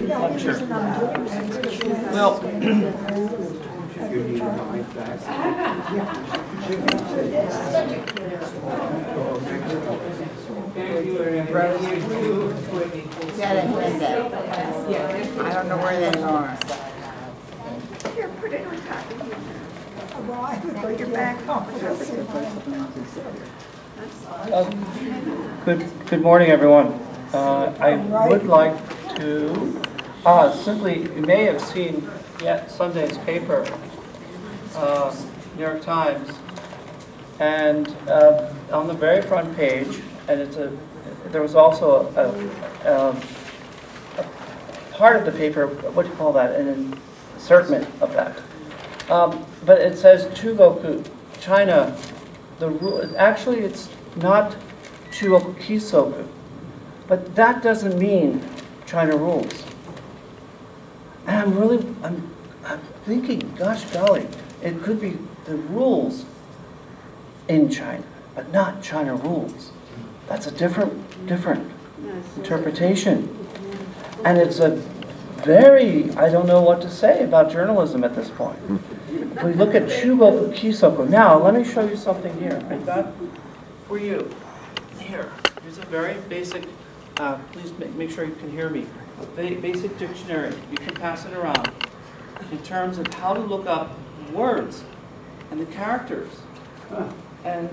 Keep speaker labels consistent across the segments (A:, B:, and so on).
A: lecture. Well,
B: I don't know where they are.
C: Here, put it on top of you. Put your back on.
A: good morning, everyone. I would like to simply, you may have seen yet Sunday's paper, New York Times, and on the very front page, and there was also a part of the paper, what do you call that, an insertment of that. But it says Chugoku, China, actually it's not Chugoku Kisoku, but that doesn't mean China rules. And I'm thinking, gosh golly, it could be the rules in China, but not China rules. That's a different interpretation. And it's a very, I don't know what to say about journalism at this point. If we look at Chugoku Kisoku, now let me show you something here. I got for you. Here's a very basic, please make sure you can hear me. Basic dictionary. You can pass it around in terms of how to look up words and the characters. And,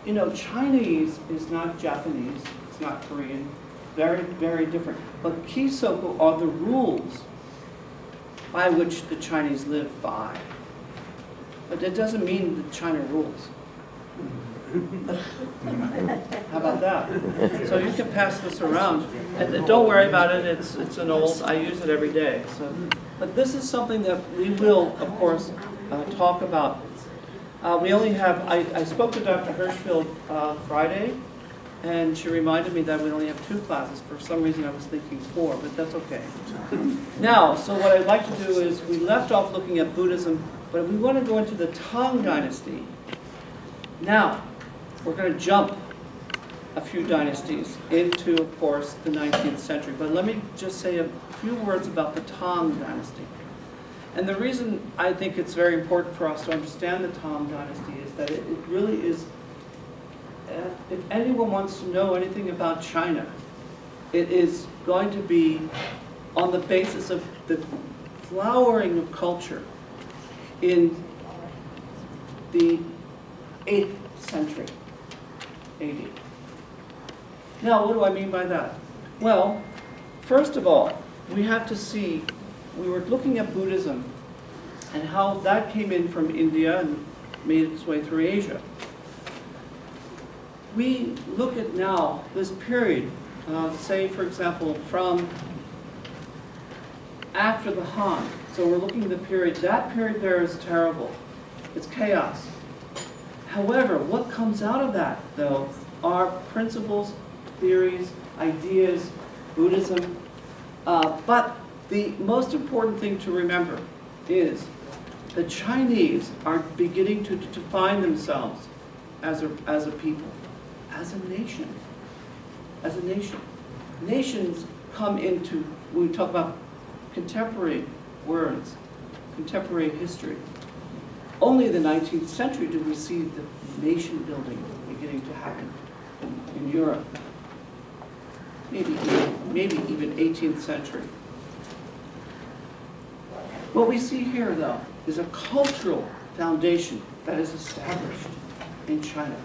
A: you know, Chinese is not Japanese, it's not Korean, very, very different. But Kisoku are the rules by which the Chinese live by. But that doesn't mean that China rules. How about that? So you can pass this around, and don't worry about it. It's an old. I use it every day. So, but this is something that we will, of course, talk about. We only have. I spoke to Dr. Hirschfield Friday, and she reminded me that we only have 2 classes. For some reason, I was thinking 4, but that's okay. Now, so what I'd like to do is we left off looking at Buddhism, but we want to go into the T'ang Dynasty. Now, we're going to jump a few dynasties into, of course, the 19th century. But let me just say a few words about the T'ang Dynasty. And the reason I think it's very important for us to understand the T'ang Dynasty is that it really is, if anyone wants to know anything about China, it is going to be on the basis of the flowering of culture in the 8th century AD. Now, what do I mean by that? Well, first of all, we have to see, we were looking at Buddhism and how that came in from India and made its way through Asia. We look at now this period, say, for example, from after the Han. So we're looking at the period, that period there is terrible. It's chaos. However, what comes out of that, though, are principles, theories, ideas, Buddhism. But the most important thing to remember is the Chinese are beginning to define themselves as a people, as a nation, as a nation. Nations come into, when we talk about contemporary words, contemporary history. Only in the 19th century did we see the nation building beginning to happen in Europe. Maybe even 18th century. What we see here, though, is a cultural foundation that is established in China.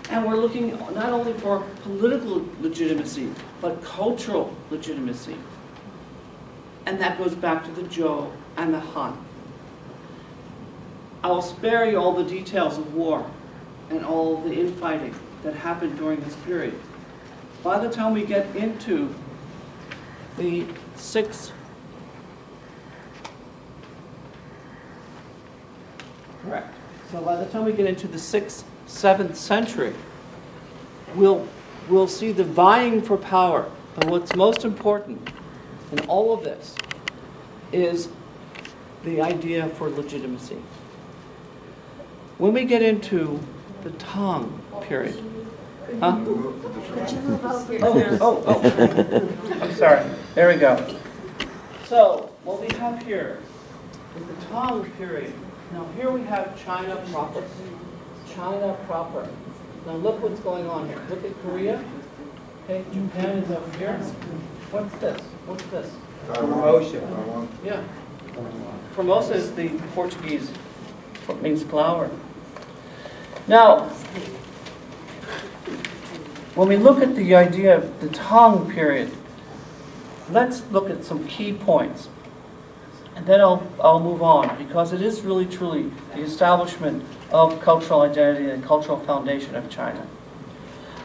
A: And we're looking not only for political legitimacy, but cultural legitimacy. And that goes back to the Zhou and the Han. I will spare you all the details of war and all the infighting that happened during this period. By the time we get into the 6th, correct. So by the time we get into the 6th, 7th century, we'll see the vying for power. But what's most important in all of this is the idea for legitimacy. When we get into the T'ang period, huh? I'm sorry. There we go. So, what we have here is the Tang period. Now, here we have China proper. China proper. Now, look what's going on here. Look at Korea. Okay, Japan is over here. What's this? What's this?
D: Promotion.
A: Yeah. Formosa is the Portuguese, what means flower. Now, when we look at the idea of the Tang period, let's look at some key points. And then I'll move on, because it is really truly the establishment of cultural identity and cultural foundation of China.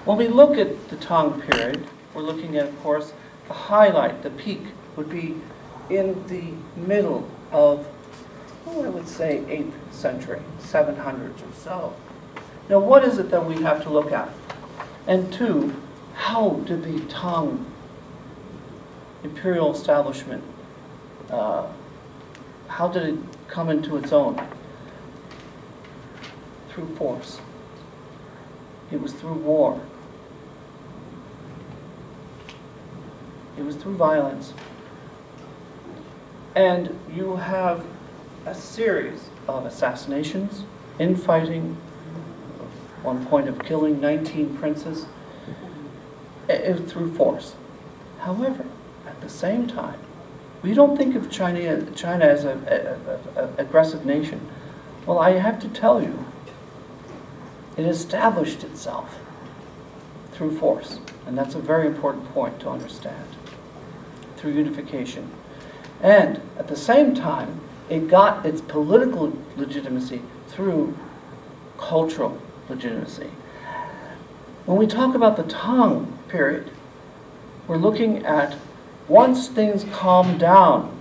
A: When we look at the Tang period, we're looking at, of course, the highlight, the peak, would be in the middle of, I would say, 8th century, 700s or so. Now, what is it that we have to look at? And two, how did the Tang imperial establishment, how did it come into its own? Through force. It was through war. It was through violence. And you have a series of assassinations, infighting, one point of killing 19 princes, through force. However, at the same time, we don't think of China as an aggressive nation. Well, I have to tell you, it established itself through force. And that's a very important point to understand. Through unification. And at the same time, it got its political legitimacy through cultural legitimacy. When we talk about the Tang period, we're looking at, once things calm down,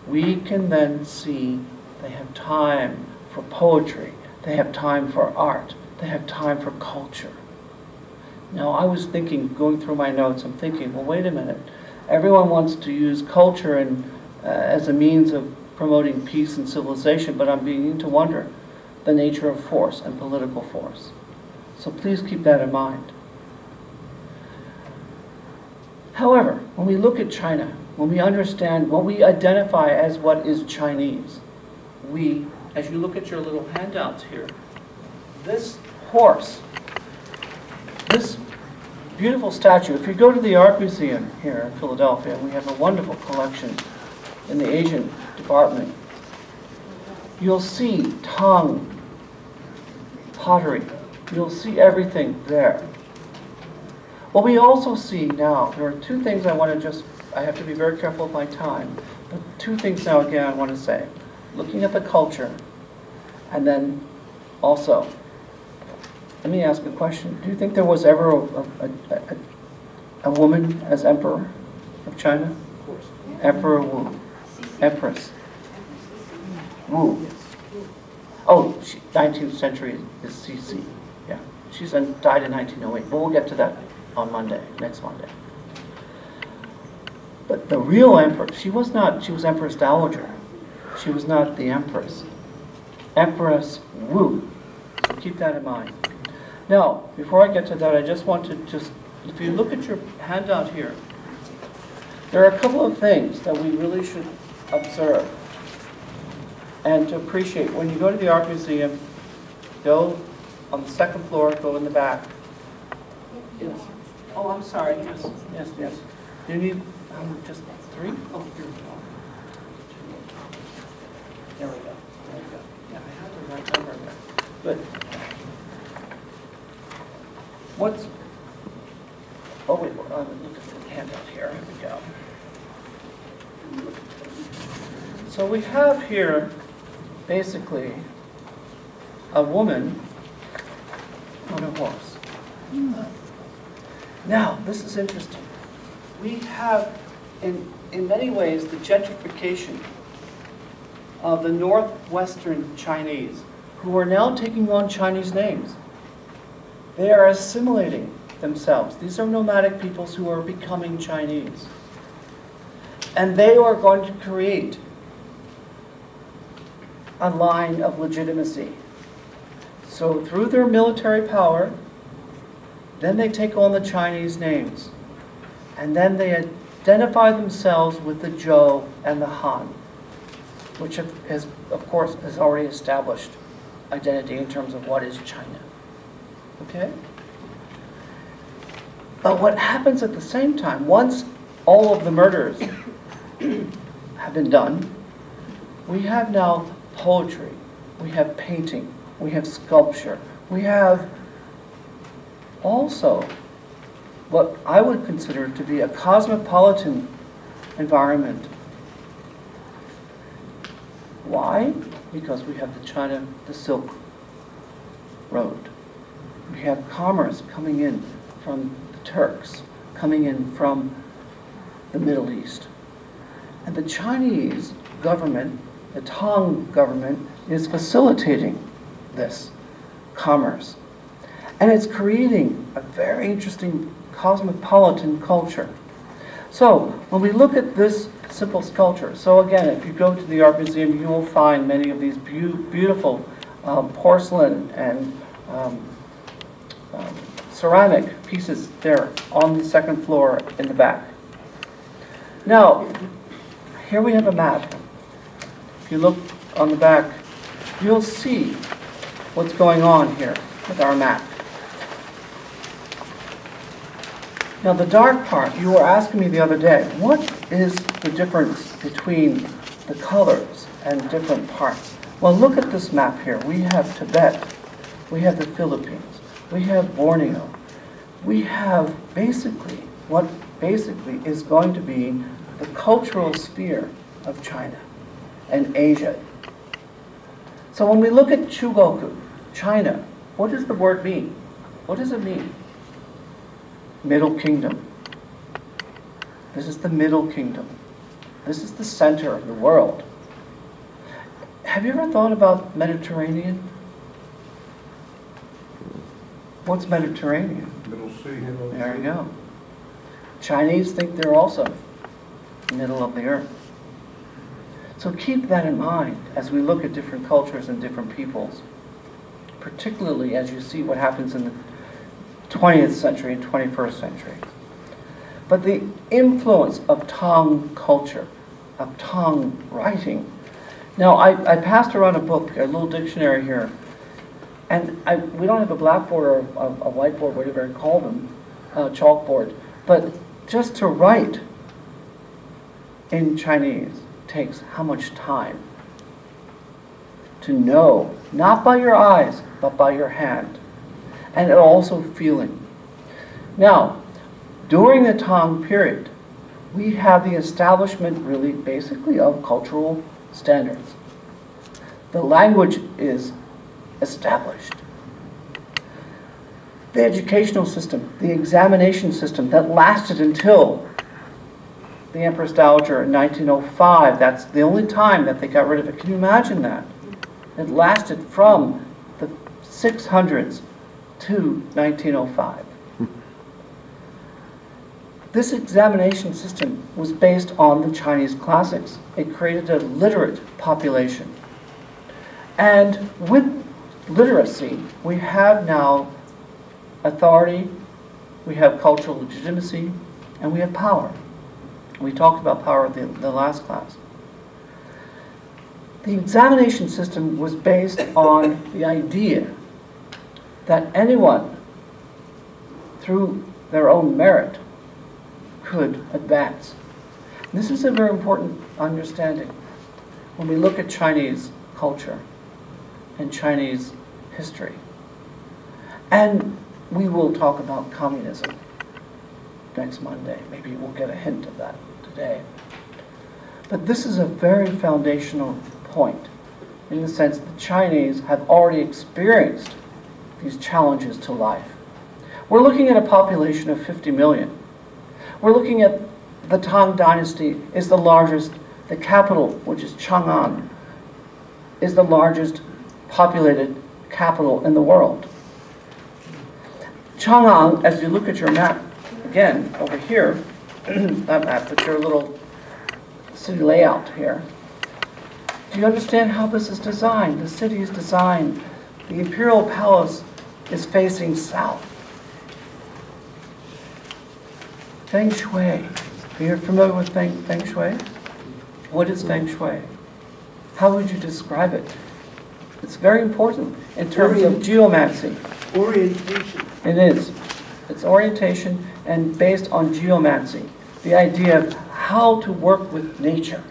A: we can then see they have time for poetry, they have time for art, they have time for culture. Now, I was thinking, going through my notes, I'm thinking, well, wait a minute. Everyone wants to use culture as a means of promoting peace and civilization, but I'm beginning to wonder the nature of force and political force. So please keep that in mind. However, when we look at China, when we understand, when we identify as what is Chinese, we, as you look at your little handouts here, this horse, this beautiful statue, if you go to the Art Museum here in Philadelphia, we have a wonderful collection in the Asian department, you'll see Tang pottery. You'll see everything there. What we also see now, there are two things I have to be very careful of my time, but two things now again I want to say. Looking at the culture, and then also, let me ask a question. Do you think there was ever a woman as emperor of China? Of course. Emperor Wu. Empress. Wu. Oh, 19th century is CC. Yeah. She died in 1908. But we'll get to that on Monday, next Monday. But the real empress, she was Empress Dowager. She was not the empress. Empress Wu. So keep that in mind. Now, before I get to that, I just want to if you look at your handout here, there are a couple of things that we really should observe and to appreciate. When you go to the Art Museum, go on the second floor, go in the back. Yes. Oh, I'm sorry. Yes, yes, yes. You need just 3? Oh, here we go. There we go. There we go. Yeah, I have the right number there. Good. What's... Oh, wait, look at the handout here. Here we go. So we have here, basically, a woman on a horse. Now, this is interesting. We have, in many ways, the gentrification of the northwestern Chinese, who are now taking on Chinese names. They are assimilating themselves. These are nomadic peoples who are becoming Chinese. And they are going to create a line of legitimacy. So through their military power, then they take on the Chinese names. And then they identify themselves with the Zhou and the Han, which has, of course, has already established identity in terms of what is China. Okay? But what happens at the same time, once all of the murders have been done, we have now poetry, we have painting, we have sculpture, we have also what I would consider to be a cosmopolitan environment. Why? Because we have the Silk Road. We have commerce coming in from the Turks, coming in from the Middle East. And the Chinese government, the T'ang government, is facilitating this commerce. And it's creating a very interesting cosmopolitan culture. So when we look at this simple sculpture, so again, if you go to the art museum, you will find many of these beautiful porcelain and ceramic pieces there on the second floor in the back. Now, here we have a map. If you look on the back, you'll see what's going on here with our map. Now the dark part, you were asking me the other day, what is the difference between the colors and different parts? Well, look at this map here. We have Tibet, we have the Philippines, we have Borneo. We have basically what basically is going to be the cultural sphere of China and Asia. So when we look at Chugoku, China, what does the word mean? What does it mean? Middle Kingdom. This is the Middle Kingdom. This is the center of the world. Have you ever thought about Mediterranean? What's Mediterranean?
D: Middle Sea.
A: There you go. Chinese think they're also middle of the earth. So keep that in mind as we look at different cultures and different peoples, particularly as you see what happens in the 20th century and 21st century. But the influence of T'ang culture, of T'ang writing. Now, I passed around a book, a little dictionary here, and we don't have a blackboard or a whiteboard, whatever you call them, chalkboard, but just to write in Chinese takes how much time? To know, not by your eyes, but by your hand. And also feeling. Now, during the T'ang period, we have the establishment really basically of cultural standards. The language is established. The educational system, the examination system that lasted until the Empress Dowager in 1905, that's the only time that they got rid of it. Can you imagine that? It lasted from the 600s to 1905. This examination system was based on the Chinese classics. It created a literate population. And with literacy, we have now authority, we have cultural legitimacy, and we have power. We talked about power in the last class. The examination system was based on the idea that anyone, through their own merit, could advance. This is a very important understanding when we look at Chinese culture and Chinese history. And we will talk about communism next Monday. Maybe we'll get a hint of that today. But this is a very foundational point in the sense that the Chinese have already experienced these challenges to life. We're looking at a population of 50 million. We're looking at the T'ang Dynasty is the largest, the capital, which is Chang'an, is the largest populated capital in the world. Chang'an, as you look at your map, again, over here, that map, but your little city layout here, do you understand how this is designed? The city is designed. The Imperial Palace is facing south. Feng Shui Are you familiar with Feng Shui? What is Feng Shui? How would you describe it? It's very important in terms of geomancy.
E: Orientation.
A: It is. It's orientation and based on geomancy. The idea of how to work with nature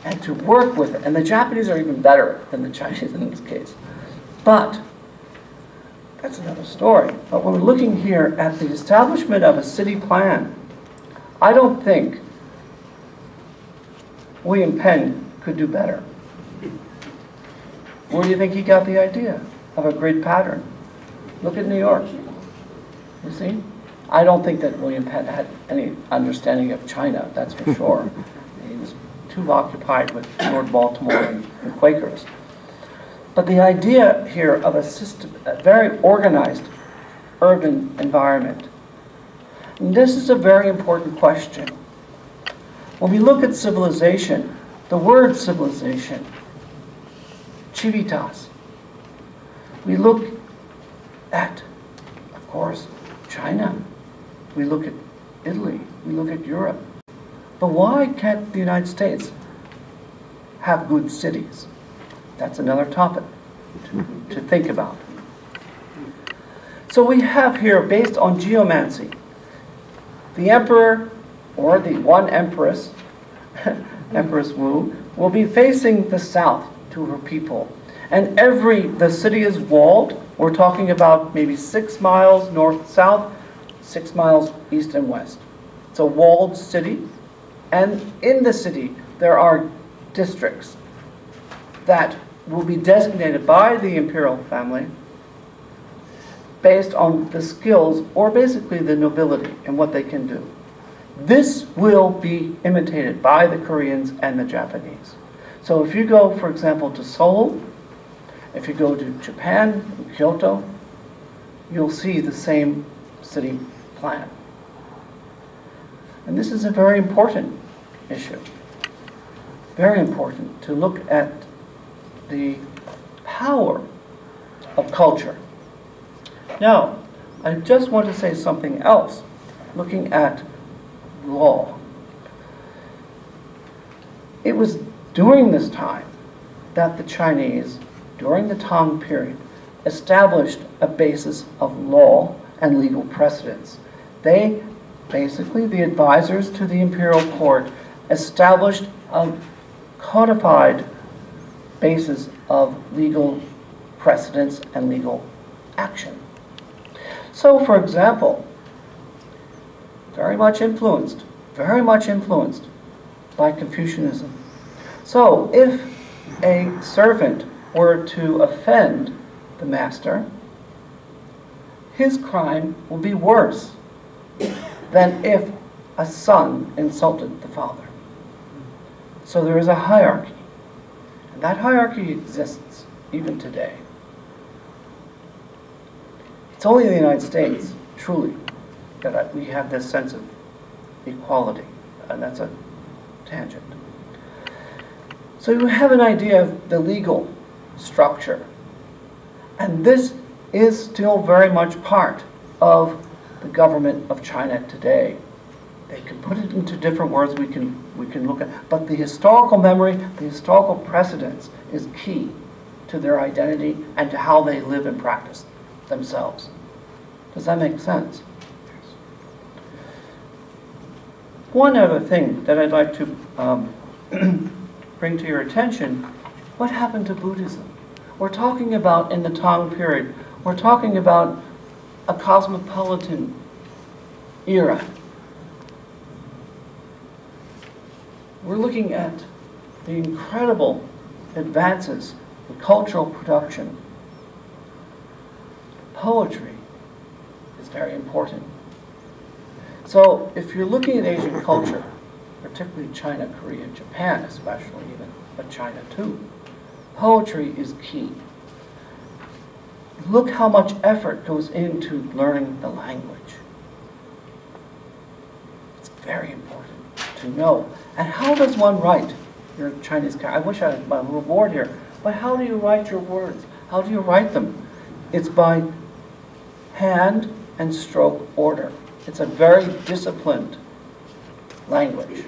A: and to work with it. And the Japanese are even better than the Chinese in this case. But that's another story. But when we're looking here at the establishment of a city plan, I don't think William Penn could do better. Where do you think he got the idea of a grid pattern? Look at New York. You see? I don't think that William Penn had any understanding of China, that's for sure. He was too occupied with Lord Baltimore and Quakers. But the idea here of a system, a very organized urban environment, and this is a very important question. When we look at civilization, the word civilization, civitas, we look at, of course, China. We look at Italy. We look at Europe. But why can't the United States have good cities? That's another topic to think about. So we have here, based on geomancy, the emperor, or the one empress, Empress Moon, will be facing the south to her people. And the city is walled. We're talking about maybe 6 miles north-south, 6 miles east and west. It's a walled city. And in the city, there are districts that will be designated by the imperial family based on the skills, or basically the nobility and what they can do. This will be imitated by the Koreans and the Japanese. So if you go, for example, to Seoul, if you go to Japan, Kyoto, you'll see the same city plan. And this is a very important issue. Very important to look at the power of culture. Now, I just want to say something else, looking at law. It was during this time that the Chinese, during the Tang period, established a basis of law and legal precedents. They, basically, the advisors to the imperial court, established a codified basis of legal precedents and legal action. So, for example, very much influenced by Confucianism. So, if a servant were to offend the master, his crime will be worse than if a son insulted the father. So there is a hierarchy. And that hierarchy exists even today. It's only in the United States, truly, that we have this sense of equality. And that's a tangent. So you have an idea of the legal structure. And this is still very much part of the government of China today. They can put it into different words we can look at. But the historical memory, the historical precedence is key to their identity and to how they live and practice themselves. Does that make sense? One other thing that I'd like to bring to your attention, what happened to Buddhism? We're talking about, in the Tang period, we're talking about a cosmopolitan era. We're looking at the incredible advances in cultural production. Poetry is very important. So if you're looking at Asian culture, particularly China, Korea, Japan especially even, but China too, poetry is key. Look how much effort goes into learning the language. It's very important to know. And how does one write your Chinese character? I wish I had my little board here. But how do you write your words? How do you write them? It's by hand and stroke order. It's a very disciplined language.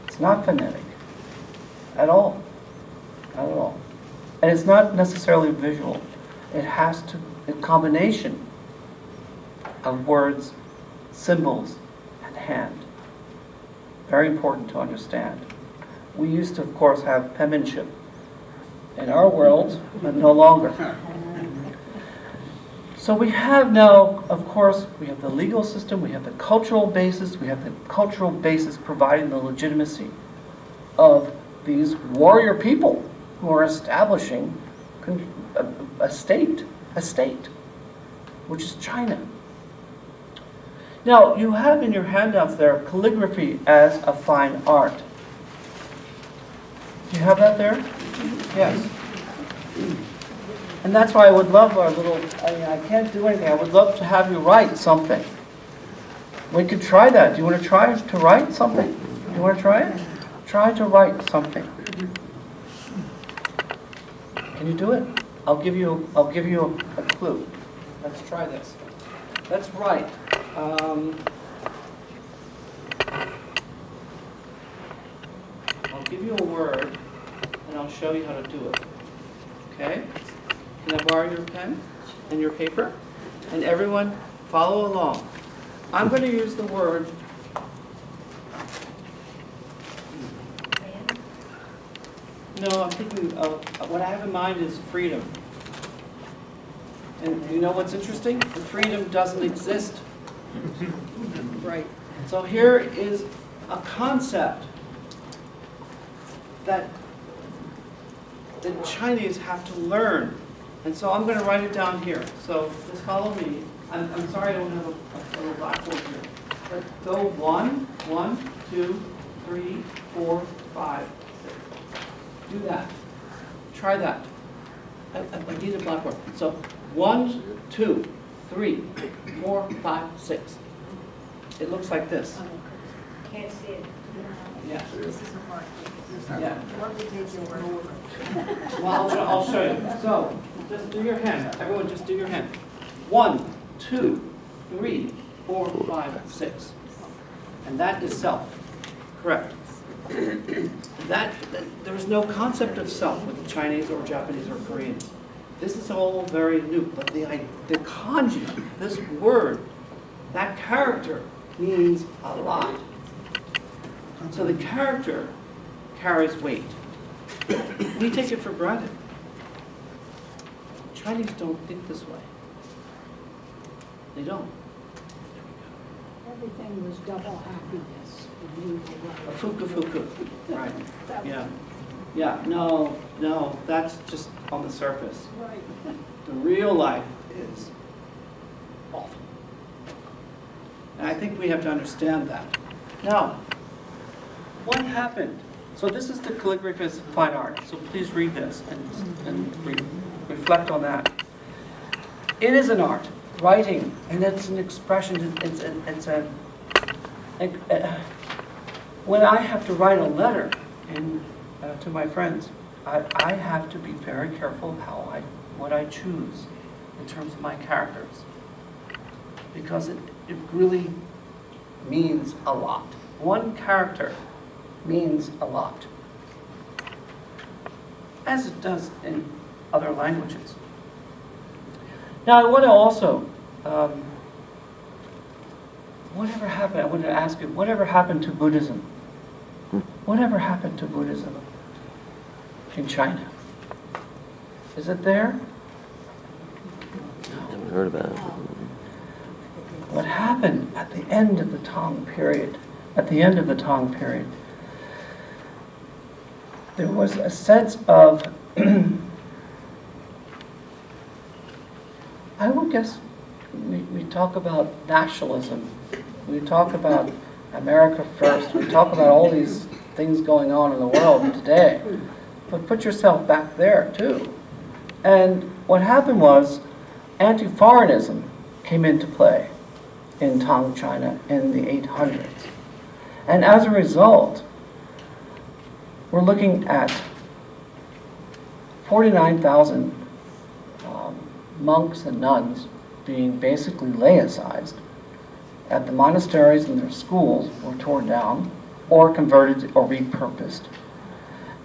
A: It's not phonetic at all. Not at all. And it's not necessarily visual. It has to be a combination of words, symbols, and hand. Very important to understand. We used to, of course, have penmanship in our world, but no longer. So we have now, of course, we have the legal system, we have the cultural basis, we have the cultural basis providing the legitimacy of these warrior people who are establishing a state, which is China. Now, you have in your handouts there calligraphy as a fine art. Do you have that there? Yes. And that's why I would love our little, I can't do anything, I would love to have you write something. We could try that. Do you want to try to write something? Do you want to try it? Try to write something. Can you do it? I'll give you a clue. Let's try this. Let's write. I'll give you a word, and I'll show you how to do it. Okay? Can I borrow your pen and your paper? And everyone, follow along. I'm going to use the word. No, I'm thinking of what I have in mind is freedom. And you know what's interesting? The freedom doesn't exist.
B: Right.
A: So here is a concept that the Chinese have to learn. And so I'm going to write it down here. So just follow me. I'm sorry I don't have a little blackboard here. But go 1, 1, 2, 3, 4, 5, 6. Do that. Try that. I need a blackboard. So 1, 2, 3, 4, 5, 6. It looks like this.
C: Can't see it.
A: Yeah.
B: This is a hard thing.
A: Yeah.
B: Let me take your word.
A: Well, I'll show you. So, just do your hand. Everyone, just do your hand. 1, 2, 3, 4, 5, 6. And that is self. Correct. There's no concept of self with the Chinese or Japanese or Koreans. This is all very new. But the kanji, this word, that character means a lot. So the character carries weight. We take it for granted. Chinese don't think this way. They don't.
E: Everything was double happiness.
A: Fuku. Right. Yeah. Yeah. No, that's just on the surface.
E: Right.
A: The real life is awful. And I think we have to understand that. Now, what happened? So this is the calligraphy as fine art. So please read this and reflect on that. It is an art, writing, and it's an expression. When I have to write a letter to my friends, I have to be very careful of what I choose in terms of my characters, because it really means a lot. One character means a lot, as it does in other languages. Now, I want to also, whatever happened, I want to ask you, whatever happened to Buddhism? Whatever happened to Buddhism in China? Is it there?
F: I haven't heard about it.
A: What happened at the end of the T'ang period, there was a sense of, I would guess, we talk about nationalism, we talk about America first, we talk about all these things going on in the world today, but put yourself back there too. And what happened was anti-foreignism came into play in Tang China in the 800s. And as a result, we're looking at 49,000 monks and nuns being basically laicized at the monasteries and their schools were torn down or converted or repurposed.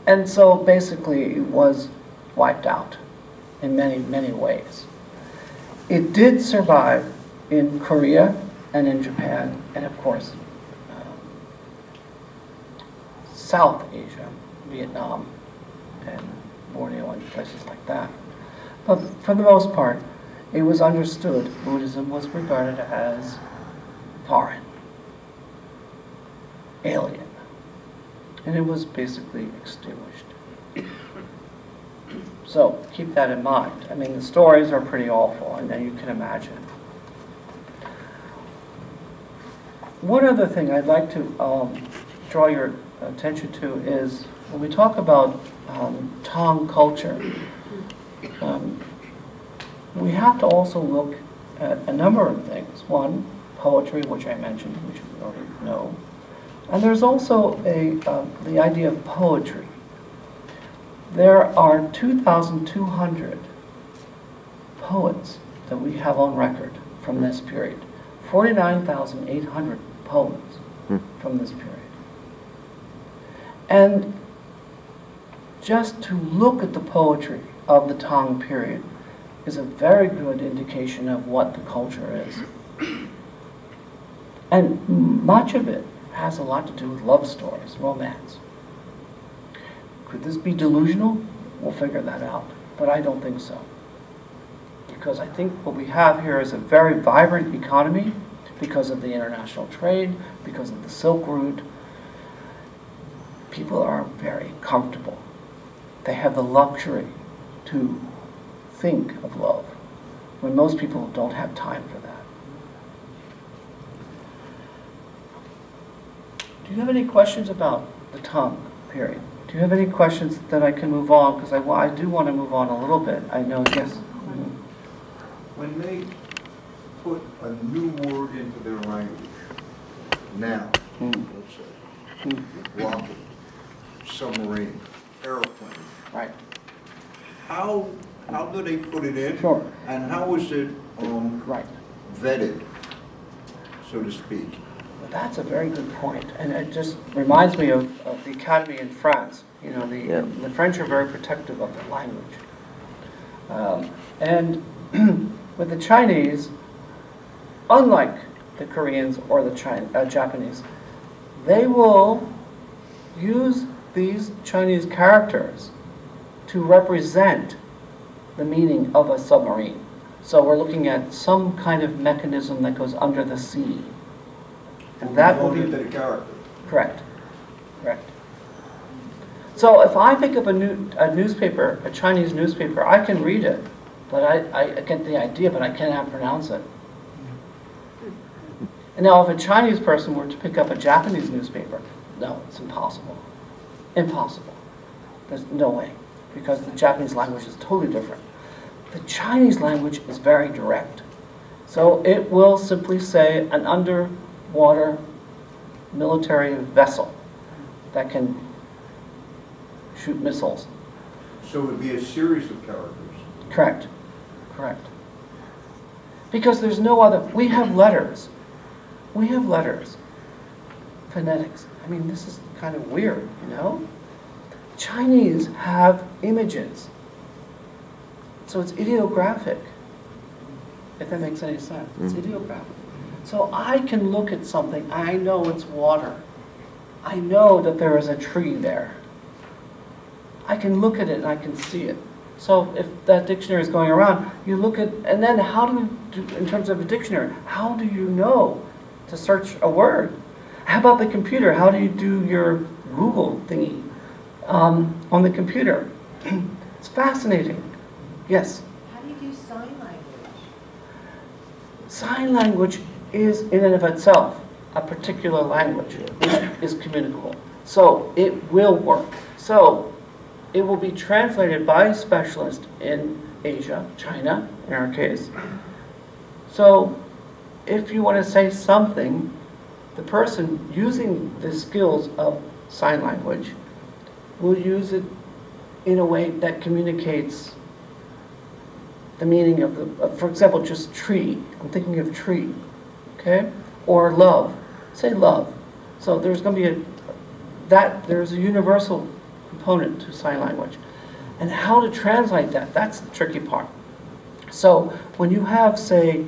A: And so basically it was wiped out in many, many ways. It did survive in Korea and in Japan and of course South Asia, Vietnam and Borneo and places like that. But for the most part, it was understood Buddhism was regarded as foreign, alien, and it was basically extinguished. So keep that in mind. I mean, the stories are pretty awful, and you can imagine. One other thing I'd like to draw your attention to is when we talk about T'ang culture, we have to also look at a number of things. One, poetry, which I mentioned, which we already know. And there's also the idea of poetry. There are 2,200 poets that we have on record from this period. 49,800 poems from this period. And just to look at the poetry of the T'ang period is a very good indication of what the culture is. And much of it has a lot to do with love stories, romance. Could this be delusional? We'll figure that out. But I don't think so. Because I think what we have here is a very vibrant economy because of the international trade, because of the Silk Route. People are very comfortable. They have the luxury to think of love when most people don't have time for that. Do you have any questions about the T'ang period? Do you have any questions that I can move on? Because I do want to move on a little bit. I know, yes?
D: When they put a new word into their language, now, let's say, rocket, submarine, airplane,
A: Right.
D: how do they put it in?
A: Sure.
D: And how is it
A: Right.
D: vetted, so to speak?
A: Well, that's a very good point. And it just reminds me of the academy in France. You know, the French are very protective of their language. And with the Chinese, unlike the Koreans or the Japanese, they will use these Chinese characters to represent the meaning of a submarine. So we're looking at some kind of mechanism that goes under the sea. And that will be
D: into the character.
A: correct. Correct. So if I pick up a newspaper, a Chinese newspaper, I can read it, but I get the idea, but I cannot pronounce it. And now if a Chinese person were to pick up a Japanese newspaper, no, it's impossible. Impossible. There's no way, because the Japanese language is totally different. The Chinese language is very direct. So it will simply say an underwater military vessel that can shoot missiles.
D: So it would be a series of characters.
A: Correct. Correct. Because there's no other, we have letters. We have letters. Phonetics. I mean, this is kind of weird, you know? Chinese have images. So it's ideographic, if that makes any sense. It's ideographic. So I can look at something, I know it's water. I know that there is a tree there. I can look at it and I can see it. So if that dictionary is going around, you look at, and then how do you do, in terms of a dictionary, how do you know to search a word? How about the computer? How do you do your Google thingy on the computer? It's fascinating. Yes?
B: How do you do sign language?
A: Sign language is in and of itself a particular language which is communicable. So it will work. So it will be translated by a specialist in Asia, China in our case. So if you want to say something, the person using the skills of sign language will use it in a way that communicates the meaning of the, for example, just tree. I'm thinking of tree, okay? or love. Say love. So there's going to be there's a universal component to sign language. And how to translate that, that's the tricky part. So when you have, say,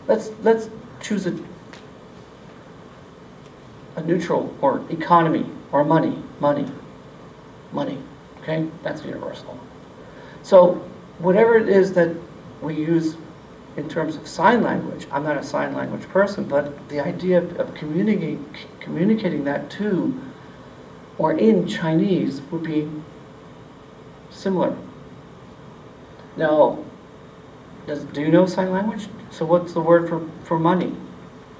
A: let's choose a neutral or economy or money, okay? That's universal. So whatever it is that we use in terms of sign language, I'm not a sign language person, but the idea of communicating that to or in Chinese would be similar. Now, do you know sign language? So what's the word for money?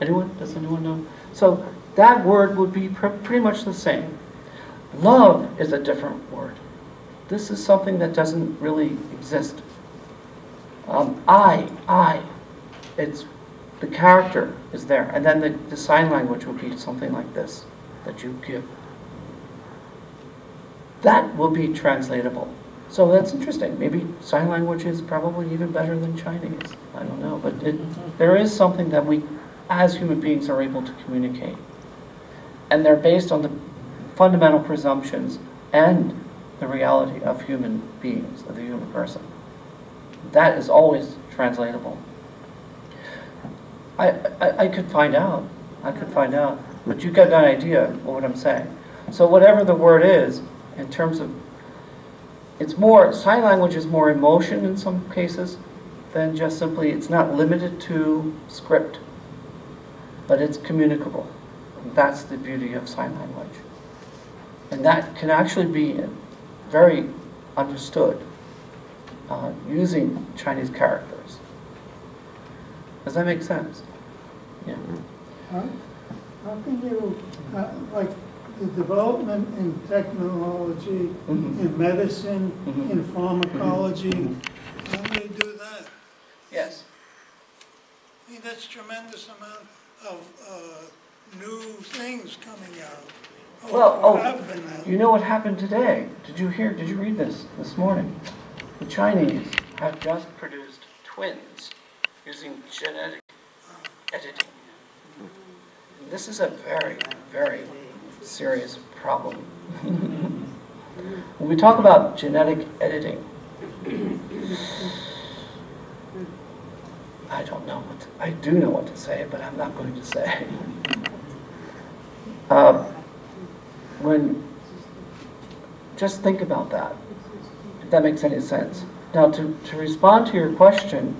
A: Anyone? Does anyone know? So that word would be pretty much the same. Love is a different word. This is something that doesn't really exist. It's the character is there, and then the sign language would be something like this that you give. That will be translatable. So that's interesting. Maybe sign language is probably even better than Chinese. I don't know, but there is something that we, as human beings, are able to communicate, and they're based on the fundamental presumptions and the reality of human beings, of the human person. That is always translatable. I could find out. But you get an idea of what I'm saying. So whatever the word is, in terms of, sign language is more emotion in some cases than just simply, it's not limited to script, but it's communicable. That's the beauty of sign language. And that can actually be very understood using Chinese characters. Does that make sense? Yeah.
F: How can you, like the development in technology, in medicine, in pharmacology, how do they do that?
A: Yes.
F: I mean, that's tremendous amount of new things coming out.
A: Well, you know what happened today? Did you read this morning? The Chinese have just produced twins using genetic editing. This is a very, very serious problem. When we talk about genetic editing, I don't know I do know what to say, but I'm not going to say. Just think about that, if that makes any sense. Now, to respond to your question,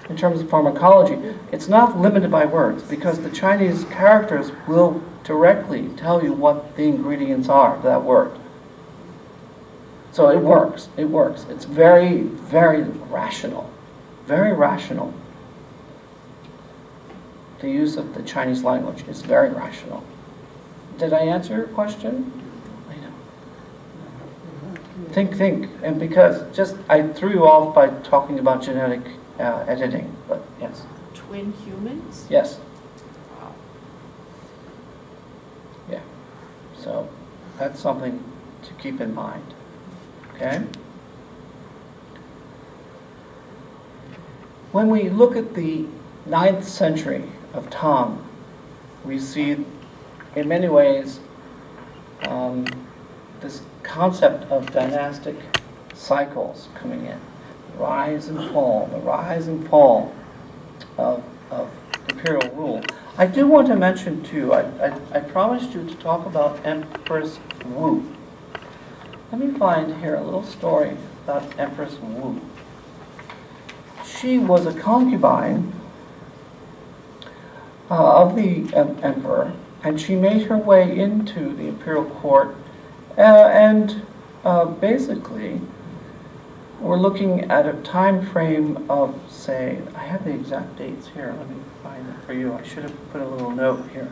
A: in terms of pharmacology, it's not limited by words, because the Chinese characters will directly tell you what the ingredients are of that word. So it works. It's very, very rational. Very rational. The use of the Chinese language is very rational. Did I answer your question? I know. Think. And because I threw you off by talking about genetic editing, but yes.
B: Twin humans?
A: Yes. Yeah. So that's something to keep in mind. Okay? When we look at the 9th century of Tang, we see in many ways this concept of dynastic cycles coming in. The rise and fall of imperial rule. I do want to mention too, I promised you to talk about Empress Wu. Let me find here a little story about Empress Wu. She was a concubine of the emperor, and she made her way into the imperial court, and basically we're looking at a time frame of, say, I have the exact dates here, let me find it for you. I should have put a little note here,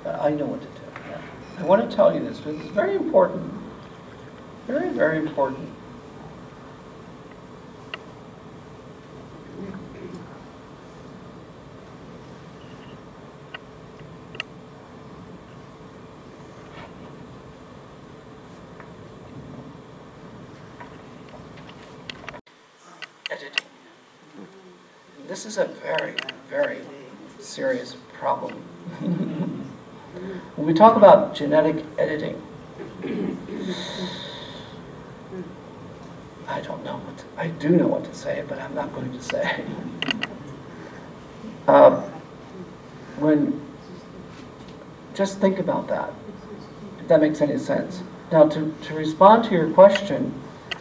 A: but I know what to do. Yeah. I want to tell you this because it's very important. Very, very important. Editing. this is a very, very serious problem. When we talk about genetic editing, I don't know what to, I do know what to say, but I'm not going to say. Just think about that, if that makes any sense. Now, to respond to your question,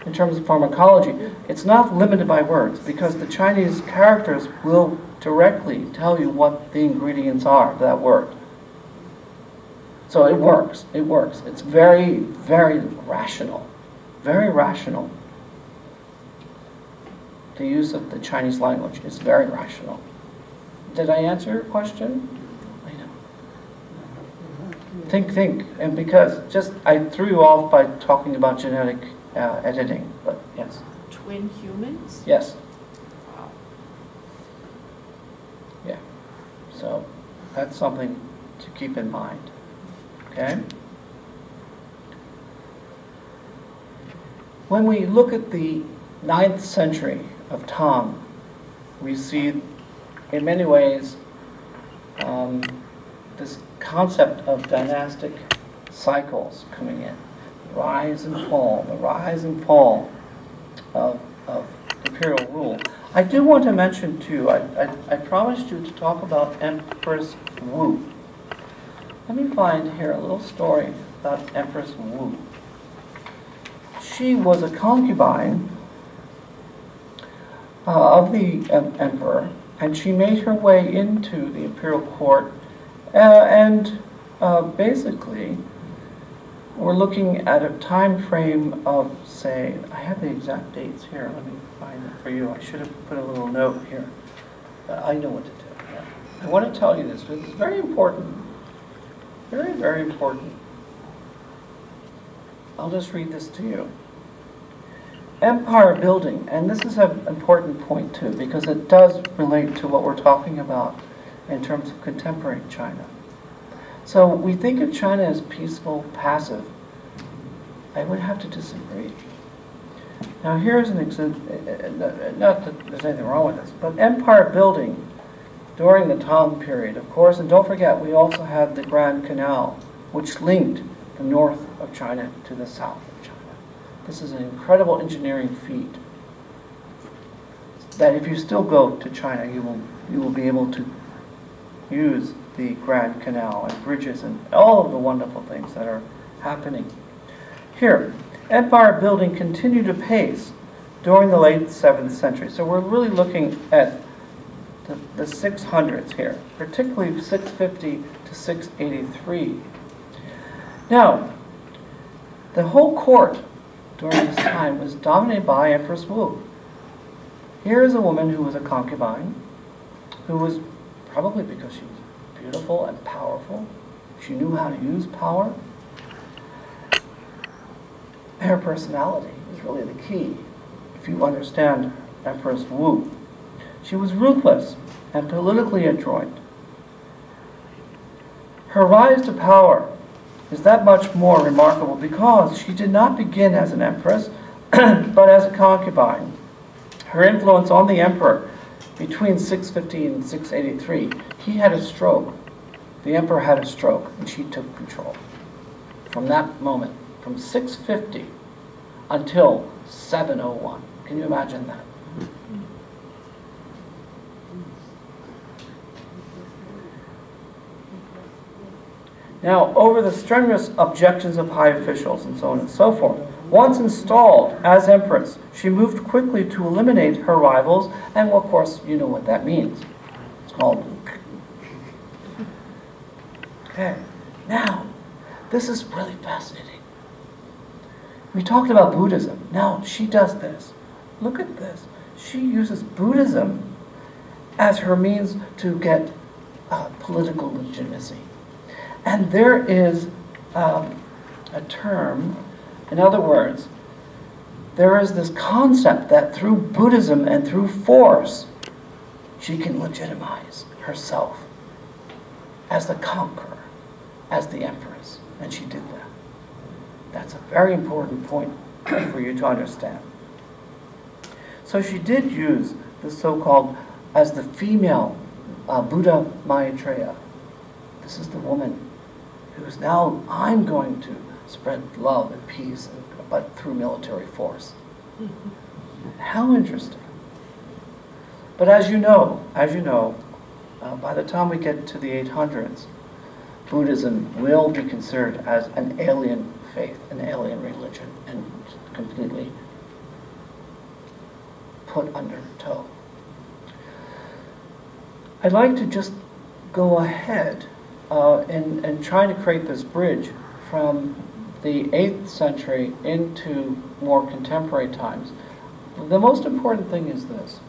A: in terms of pharmacology, it's not limited by words, because the Chinese characters will directly tell you what the ingredients are of that word. So it works, it works. It's very, very rational, very rational. The use of the Chinese language is very rational. Did I answer your question? I know. Think, and because just I threw you off by talking about genetic editing, but yes.
B: Twin humans?
A: Yes. Yeah. So that's something to keep in mind. Okay? When we look at the 9th century of Tang, we see in many ways this concept of dynastic cycles coming in. Rise and fall, the rise and fall of imperial rule. I do want to mention too, I promised you to talk about Empress Wu. Let me find here a little story about Empress Wu. She was a concubine of the emperor, and she made her way into the imperial court, and basically we're looking at a time frame of, say, I have the exact dates here, let me find it for you. I should have put a little note here. I know what to do. Yeah. I want to tell you this, because it's very important. Very, very important. I'll just read this to you. Empire building, and this is an important point too, because it does relate to what we're talking about in terms of contemporary China. So we think of China as peaceful, passive. I would have to disagree. Now here's an example, not that there's anything wrong with this, but empire building during the Tang period, of course, and don't forget, we also had the Grand Canal, which linked the north of China to the south of China. This is an incredible engineering feat that if you still go to China, you will be able to use the Grand Canal and bridges and all of the wonderful things that are happening. Here, empire building continued apace during the late 7th century. So we're really looking at the 600s here, particularly 650 to 683. Now, the whole court during this time was dominated by Empress Wu. Here is a woman who was a concubine, who was probably because she was beautiful and powerful. She knew how to use power. Her personality is really the key, if you understand Empress Wu. She was ruthless and politically adroit. Her rise to power is that much more remarkable because she did not begin as an empress, but as a concubine. Her influence on the emperor between 650 and 683, he had a stroke. The emperor had a stroke, and she took control. From that moment, from 650 until 701. Can you imagine that? Now, over the strenuous objections of high officials and so on and so forth, once installed as empress, she moved quickly to eliminate her rivals, and well, of course, you know what that means. It's called... Okay, now, this is really fascinating. We talked about Buddhism. Now, she does this. Look at this. She uses Buddhism as her means to get political legitimacy. And there is a term, in other words, there is this concept that through Buddhism and through force, she can legitimize herself as the conqueror, as the empress. And she did that. That's a very important point for you to understand. So she did use the so-called as the female Buddha Maitreya. This is the woman who is now, I'm going to spread love and peace, but through military force. How interesting. But as you know, by the time we get to the 800s, Buddhism will be considered as an alien faith, an alien religion, and completely put under tow. I'd like to just go ahead and try to create this bridge from the 8th century into more contemporary times. The most important thing is this.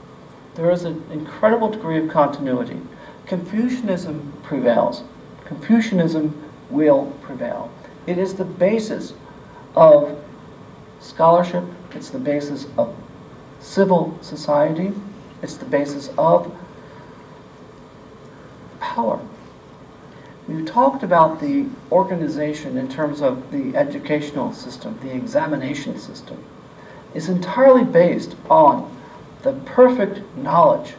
A: There is an incredible degree of continuity. Confucianism prevails. Confucianism will prevail. It is the basis of scholarship. It's the basis of civil society. It's the basis of power. We talked about the organization in terms of the educational system, the examination system. Is entirely based on the perfect knowledge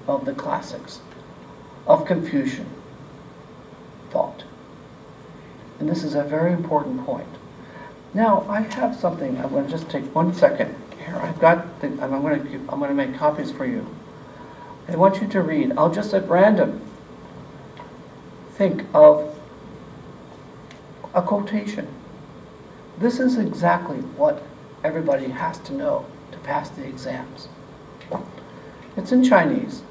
A: of the classics, of Confucian thought. And this is a very important point. Now, I have something. I'm going to just take 1 second here. I'm going to make copies for you. I want you to read. I'll just at random think of a quotation. This is exactly what everybody has to know to pass the exams. It's in Chinese,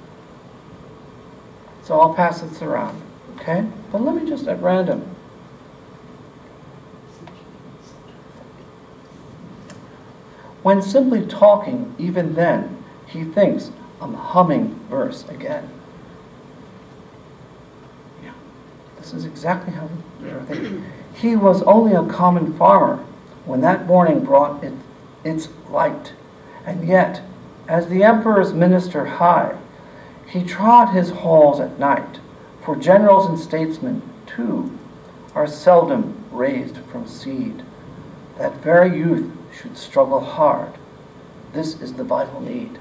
A: so I'll pass this around, okay? But let me just at random. When simply talking, even then, he thinks, I'm humming verse again. Yeah, this is exactly how they're thinking. He was only a common farmer when that morning brought its light. And yet, as the emperor's minister high, he trod his halls at night, for generals and statesmen, too, are seldom raised from seed. That very youth should struggle hard. This is the vital need.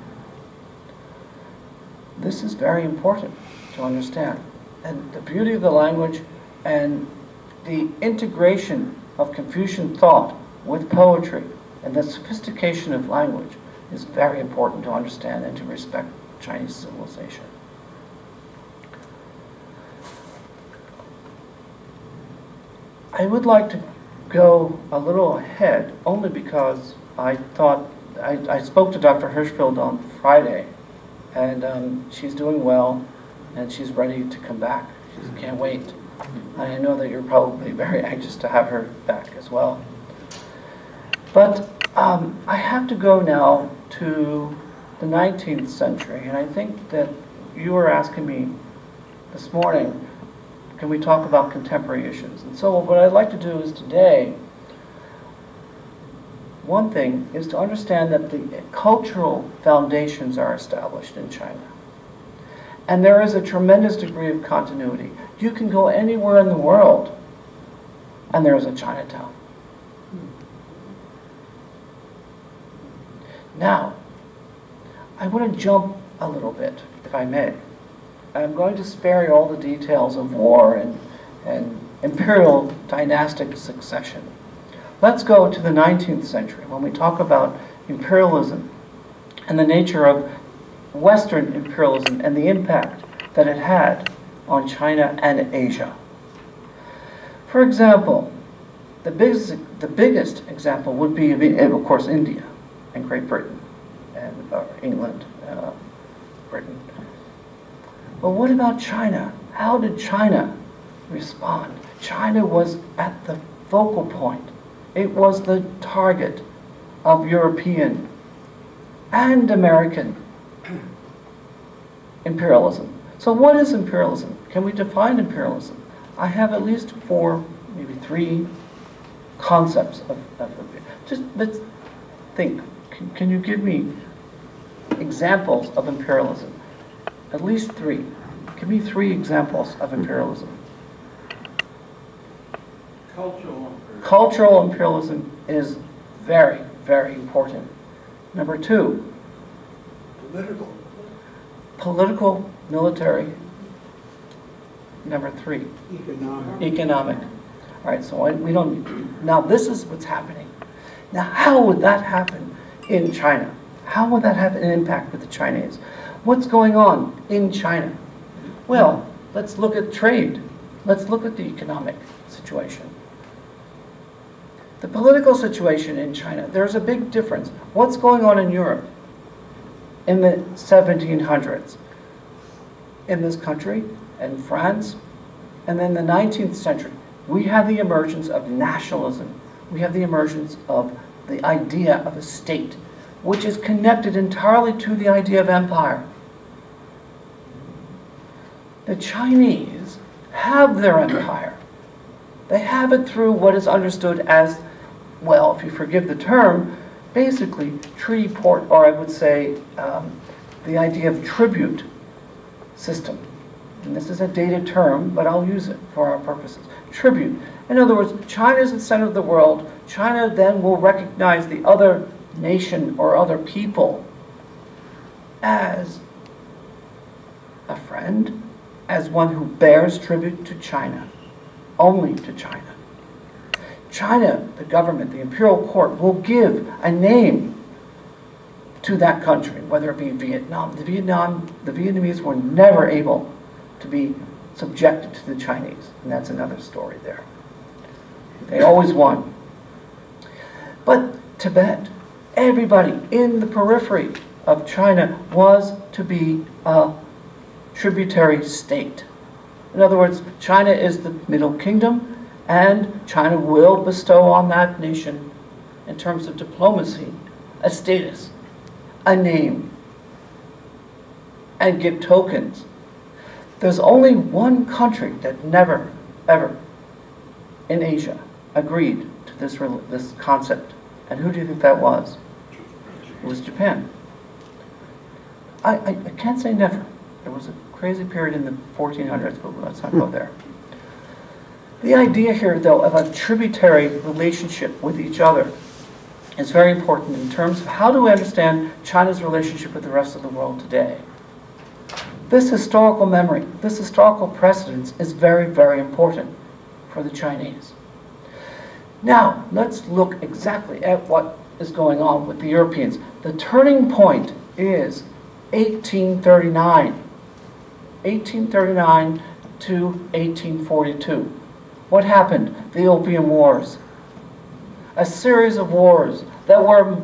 A: This is very important to understand. And the beauty of the language and the integration of Confucian thought with poetry and the sophistication of language is very important to understand and to respect Chinese civilization. I would like to go a little ahead only because I thought, I spoke to Dr. Hirschfeld on Friday, and she's doing well and she's ready to come back. She can't wait. And I know that you're probably very anxious to have her back as well. But I have to go now to the 19th century, and I think that you were asking me this morning, can we talk about contemporary issues? And so what I'd like to do is today, one thing is to understand that the cultural foundations are established in China. And there is a tremendous degree of continuity. You can go anywhere in the world, and there is a Chinatown. Now, I want to jump a little bit, if I may. I'm going to spare you all the details of war and imperial dynastic succession. Let's go to the 19th century when we talk about imperialism and the nature of Western imperialism and the impact that it had on China and Asia. For example, the biggest example would be, of course, India and Great Britain and England, Britain. But what about China? How did China respond? China was at the focal point. It was the target of European and American imperialism. So what is imperialism? Can we define imperialism? I have at least 4, maybe 3 concepts of just let's think. Can you give me examples of imperialism? At least 3. Give me 3 examples of imperialism. Cultural imperialism is very, very important. Number 2. Political, military. Number 3. Economic. All right, so we don't, now this is what's happening. Now how would that happen in China? How would that have an impact with the Chinese? What's going on in China? Well, let's look at trade. Let's look at the economic situation. The political situation in China, there's a big difference. What's going on in Europe in the 1700s? In this country, and France, and then the 19th century, we have the emergence of nationalism. We have the emergence of the idea of a state, which is connected entirely to the idea of empire. The Chinese have their empire. They have it through what is understood as, well, if you forgive the term, basically treaty port, or I would say the idea of tribute system. And this is a dated term, but I'll use it for our purposes. Tribute. In other words, China is the center of the world. China then will recognize the other nation or other people as a friend, as one who bears tribute to China, only to China. China, the government, the imperial court, will give a name to that country, whether it be Vietnam. The Vietnamese were never able to be subjected to the Chinese, and that's another story there. They always won. But Tibet, everybody in the periphery of China was to be a tributary state. In other words, China is the Middle Kingdom, and China will bestow on that nation, in terms of diplomacy, a status, a name, and give tokens. There's only one country that never, ever, in Asia, agreed to this concept. And who do you think that was? It was Japan. I can't say never. There was a crazy period in the 1400s, but let's not go there. The idea here, though, of a tributary relationship with each other is very important in terms of how do we understand China's relationship with the rest of the world today. This historical memory, this historical precedence is very, very important for the Chinese. Now, let's look exactly at what is going on with the Europeans. The turning point is 1839. 1839 to 1842. What happened? The Opium Wars. A series of wars that were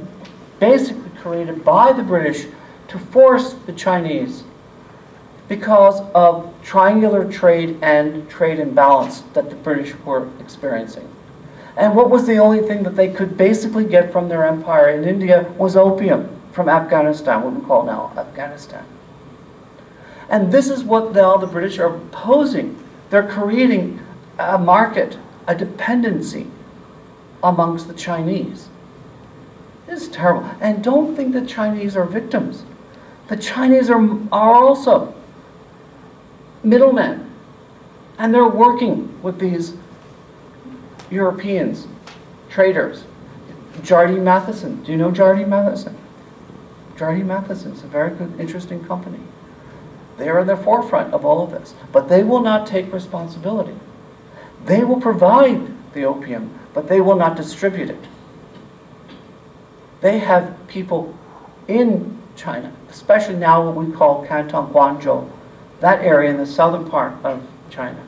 A: basically created by the British to force the Chinese, because of triangular trade and trade imbalance that the British were experiencing. And what was the only thing that they could basically get from their empire in India was opium from Afghanistan, what we call now Afghanistan. And this is what now the British are posing. They're creating a market, a dependency amongst the Chinese. This is terrible. And don't think the Chinese are victims. The Chinese are also middlemen, and they're working with these Europeans, traders. Jardine Matheson, do you know Jardine Matheson? Jardine Matheson is a very good, interesting company. They are in the forefront of all of this, but they will not take responsibility. They will provide the opium, but they will not distribute it. They have people in China, especially now what we call Canton Guangzhou, that area in the southern part of China.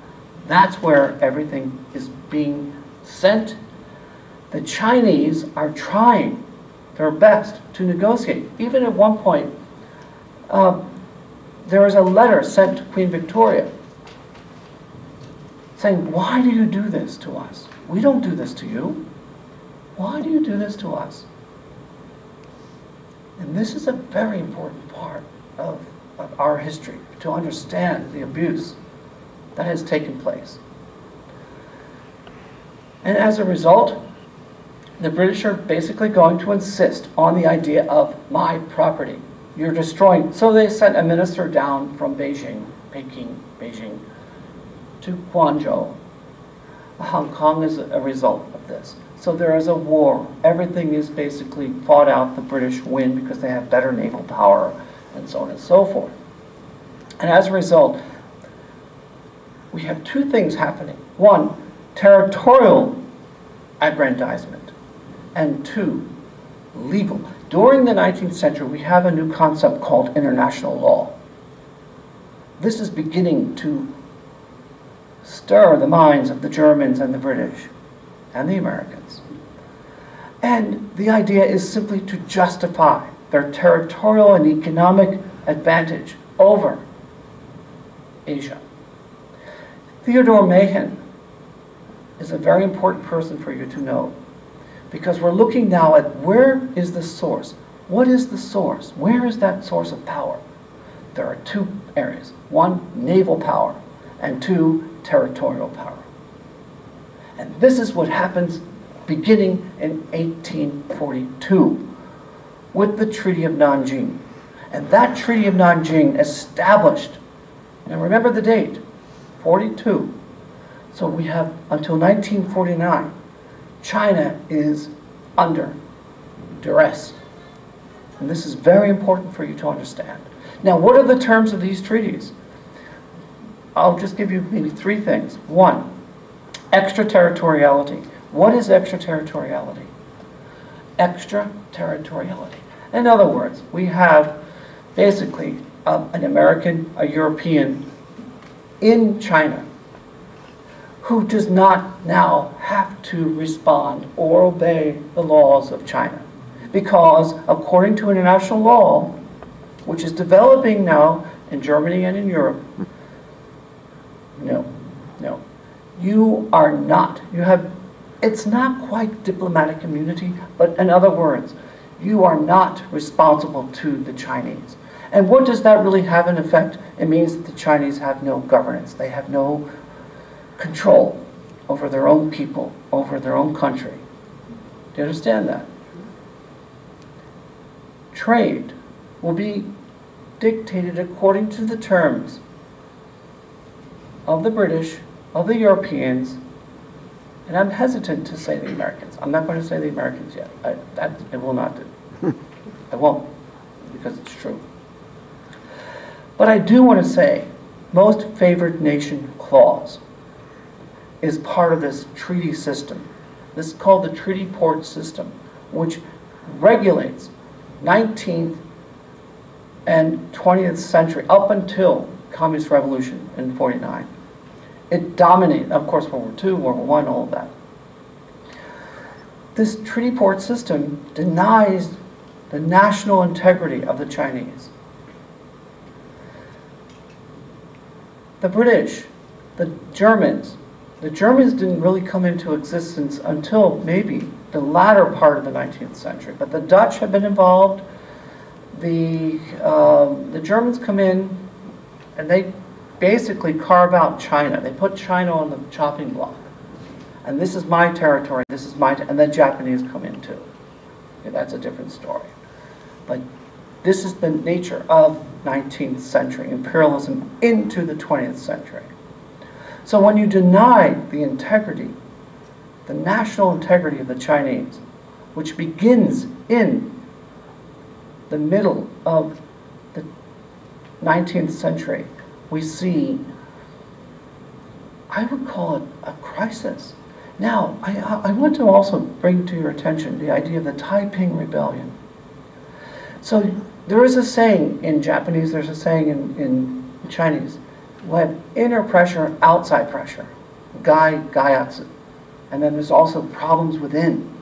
A: That's where everything is being sent. The Chinese are trying their best to negotiate. Even at one point, there was a letter sent to Queen Victoria saying, why do you do this to us? We don't do this to you. Why do you do this to us? And this is a very important part of our history, to understand the abuse that has taken place. And as a result, the British are basically going to insist on the idea of my property. You're destroying. So they sent a minister down from Beijing to Guangzhou. Hong Kong is a result of this. So there is a war. Everything is basically fought out. The British win because they have better naval power and so on and so forth. And as a result, we have two things happening. One, territorial aggrandizement, and two, legal. During the 19th century, we have a new concept called international law. This is beginning to stir the minds of the Germans and the British and the Americans. And the idea is simply to justify their territorial and economic advantage over Asia. Theodore Mahan is a very important person for you to know, because we're looking now at where is the source. What is the source? Where is that source of power? There are two areas. One, naval power, and two, territorial power. And this is what happens beginning in 1842 with the Treaty of Nanjing. And that Treaty of Nanjing established, now remember the date, 42. So we have until 1949, China is under duress. And this is very important for you to understand. Now, what are the terms of these treaties? I'll just give you maybe three things. One, extraterritoriality. What is extraterritoriality? Extraterritoriality. In other words, we have basically an American, a European in China who does not now have to respond or obey the laws of China. Because according to international law, which is developing now in Germany and in Europe, no. You are not. You have, it's not quite diplomatic immunity, but in other words, you are not responsible to the Chinese. And what does that really have in effect? It means that the Chinese have no governance. They have no control over their own people, over their own country. Do you understand that? Trade will be dictated according to the terms of the British, of the Europeans, and I'm hesitant to say the Americans. I'm not going to say the Americans yet. I will not do. I won't, because it's true. But I do want to say, most favored nation clause is part of this treaty system. This is called the Treaty Port System, which regulates 19th and 20th century up until Communist Revolution in 49. It dominated, of course, World War II, World War I, all of that. This treaty port system denies the national integrity of the Chinese. The British, the Germans didn't really come into existence until maybe the latter part of the 19th century, but the Dutch have been involved. The Germans come in and they basically carve out China. They put China on the chopping block. And this is my territory, this is my, and the Japanese come in too. Okay, that's a different story. But this is the nature of 19th century imperialism into the 20th century. So when you deny the integrity, the national integrity of the Chinese, which begins in the middle of the 19th century, we see, I would call it a crisis. Now, I want to also bring to your attention the idea of the Taiping Rebellion. So there is a saying in Japanese, there's a saying in Chinese, we have inner pressure, outside pressure, gaiatsu. And then there's also problems within.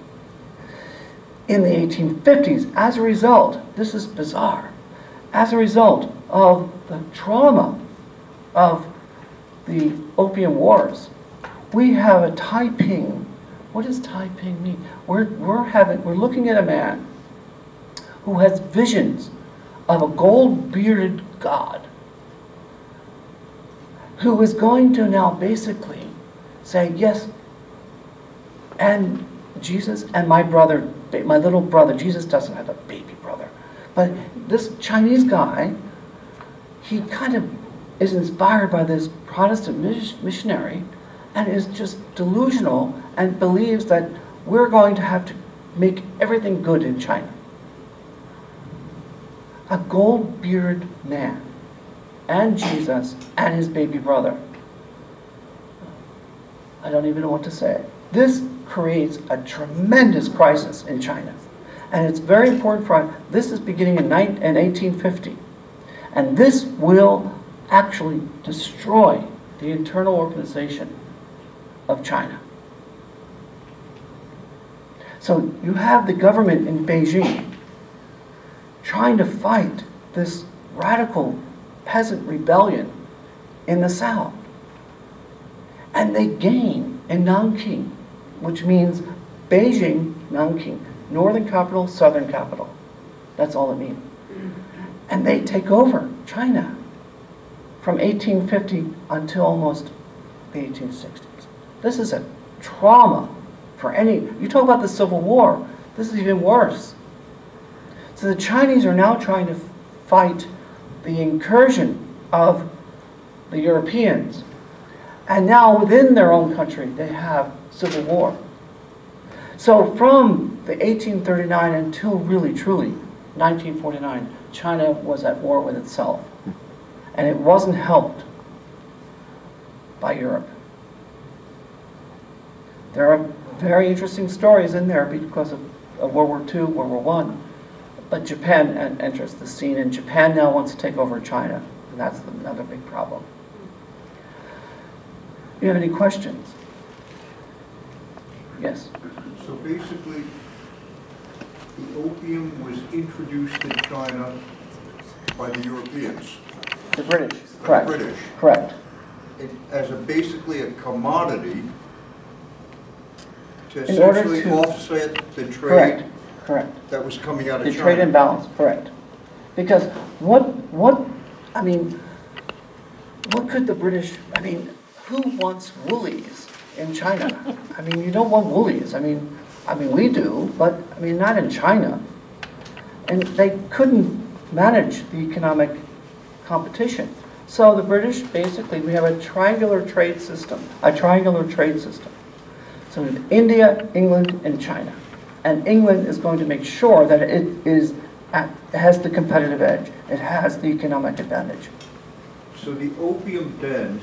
A: In the 1850s, as a result, this is bizarre, as a result of the trauma of the Opium Wars, we have a Taiping. What does Taiping mean? We're looking at a man who has visions of a gold-bearded God who is going to now basically say, yes, and Jesus and my brother, my little brother, Jesus doesn't have a baby brother, but this Chinese guy, he kind of is inspired by this Protestant missionary and is just delusional and believes that we're going to have to make everything good in China. A gold-bearded man and Jesus and his baby brother. I don't even know what to say. This creates a tremendous crisis in China. And it's very important for this is beginning in 1850. And this will actually destroy the internal organization of China. So you have the government in Beijing trying to fight this radical peasant rebellion in the south. And they gain in Nanking, which means Beijing, Nanking, northern capital, southern capital. That's all it means. And they take over China from 1850 until almost the 1860s. This is a trauma for any, you talk about the Civil War, this is even worse. So the Chinese are now trying to fight the incursion of the Europeans. And now within their own country, they have civil war. So from the 1839 until really, truly, 1949, China was at war with itself. And it wasn't helped by Europe. There are very interesting stories in there because of World War II, World War I. But Japan enters the scene, and Japan now wants to take over China. And that's another big problem. You have any questions? Yes?
D: So basically, the opium was introduced in China by the Europeans.
A: The British, correct.
D: The British.
A: Correct.
D: As basically a commodity to
A: In order
D: essentially
A: to-
D: offset the trade
A: Correct, correct.
D: that was coming out of
A: The
D: China.
A: trade imbalance, correct. Because what could the British, who wants woolies in China? You don't want woolies. We do, but not in China. And they couldn't manage the economic competition. So the British, basically, we have a triangular trade system. So we have India, England, and China. And England is going to make sure that it has the competitive edge. It has the economic advantage.
D: So the opium dens,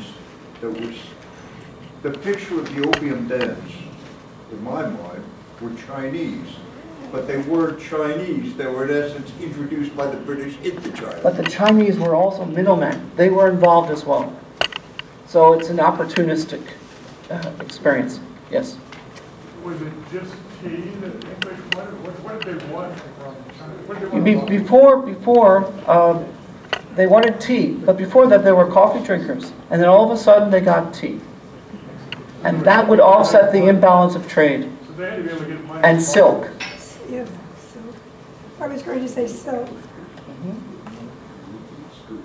D: the picture of the opium dens, in my mind, were Chinese. But they weren't Chinese. They were, in essence, introduced by the British into China.
A: But the Chinese were also middlemen. They were involved as well. So it's an opportunistic experience. Yes?
G: Was it just tea that the English wanted? What did they want from China? What did they want?
A: Before they wanted tea, but before that they were coffee drinkers. And then all of a sudden they got tea. And that would offset the imbalance of trade.
G: So they had to be able to get money.
A: And silk.
C: Yeah, silk. I was going to say silk.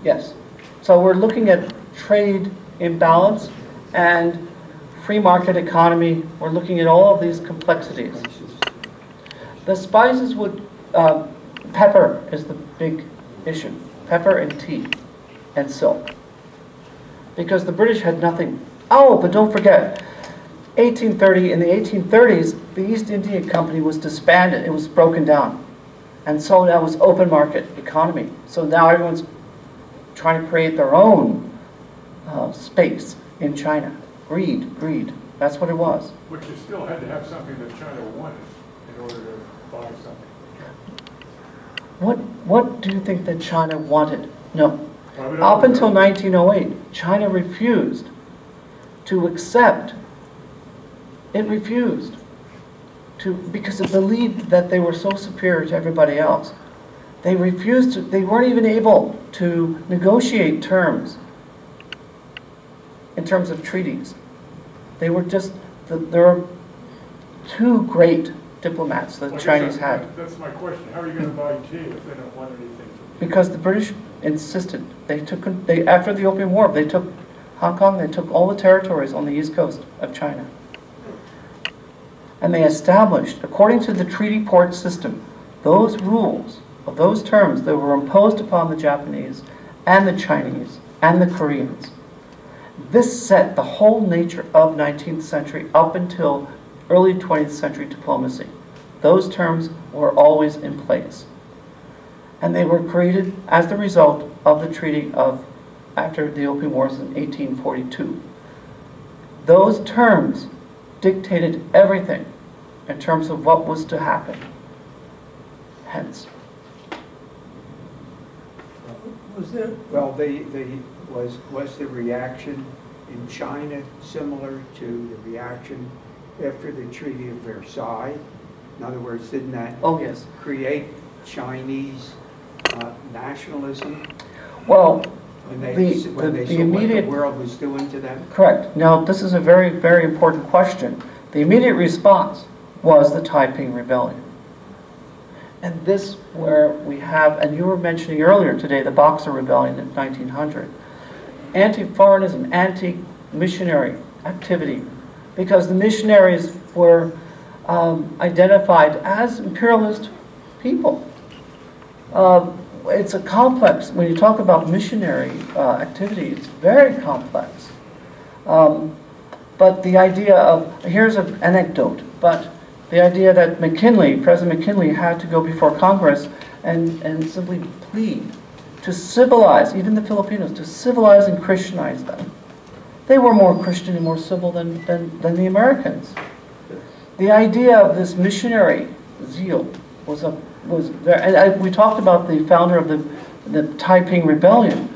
A: Yes. So we're looking at trade imbalance and free market economy. We're looking at all of these complexities. The spices would, pepper is the big issue. Pepper and tea and silk. Because the British had nothing. Oh, but don't forget, in the 1830s, the East India Company was disbanded. It was broken down. And so that was open market economy. So now everyone's trying to create their own space in China. Greed. That's what it was.
G: But you still had to have something that China wanted in order to buy something.
A: What do you think that China wanted? No.
G: Well,
A: Up until 1908, China refused to accept. It refused to, because it believed that they were so superior to everybody else. They refused to, they weren't even able to negotiate terms in terms of treaties. They were just, there were two great diplomats that the Chinese had.
G: That's my question. How are you going to buy tea if they don't want anything?
A: Because the British insisted. After the Opium War, they took Hong Kong, they took all the territories on the east coast of China. And they established, according to the treaty port system, those rules of those terms that were imposed upon the Japanese and the Chinese and the Koreans. This set the whole nature of 19th century up until early 20th century diplomacy. Those terms were always in place. And they were created as the result of the Treaty of after the Opium Wars in 1842. Those terms dictated everything in terms of what was to happen. Hence.
F: Was there,
H: Well, was the reaction in China similar to the reaction after the Treaty of Versailles? In other words, didn't that
A: Oh, yes.
H: create Chinese nationalism
A: Well,
H: when they
A: the
H: saw what
A: immediate...
H: the world was doing to them?
A: Correct. Now, this is a very, very important question. The immediate response was the Taiping Rebellion. And this where we have, and you were mentioning earlier today, the Boxer Rebellion in 1900. Anti-foreignism, anti-missionary activity, because the missionaries were identified as imperialist people. It's a complex, when you talk about missionary activity, it's very complex. But the idea of, here's an anecdote, but the idea that President McKinley had to go before Congress and simply plead to civilize, even the Filipinos, to civilize and Christianize them. They were more Christian and more civil than the Americans. The idea of this missionary zeal was there, and we talked about the founder of the Taiping Rebellion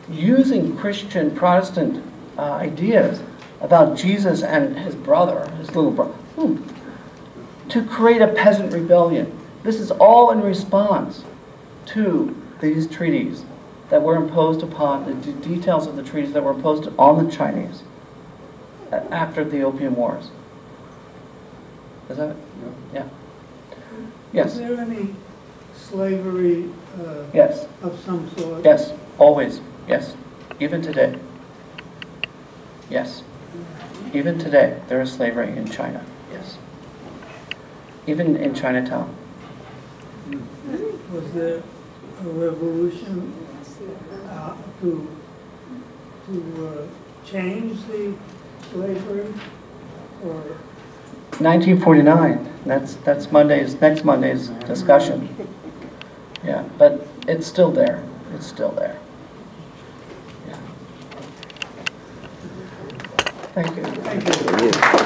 A: using Christian Protestant ideas about Jesus and his brother, his little brother, to create a peasant rebellion. This is all in response to these treaties that were imposed upon, the details of the treaties that were imposed on the Chinese after the Opium Wars. Is that it? Yeah. Yes.
F: was there any slavery
A: Yes.
F: of some sort?
A: Yes. Always. Yes. Even today. Yes. Even today, there is slavery in China. Yes. Even in Chinatown.
F: Was there a revolution to change the slavery, or
A: 1949. That's next Monday's discussion. Yeah, but it's still there. It's still there. Yeah. Thank you.
F: Thank you.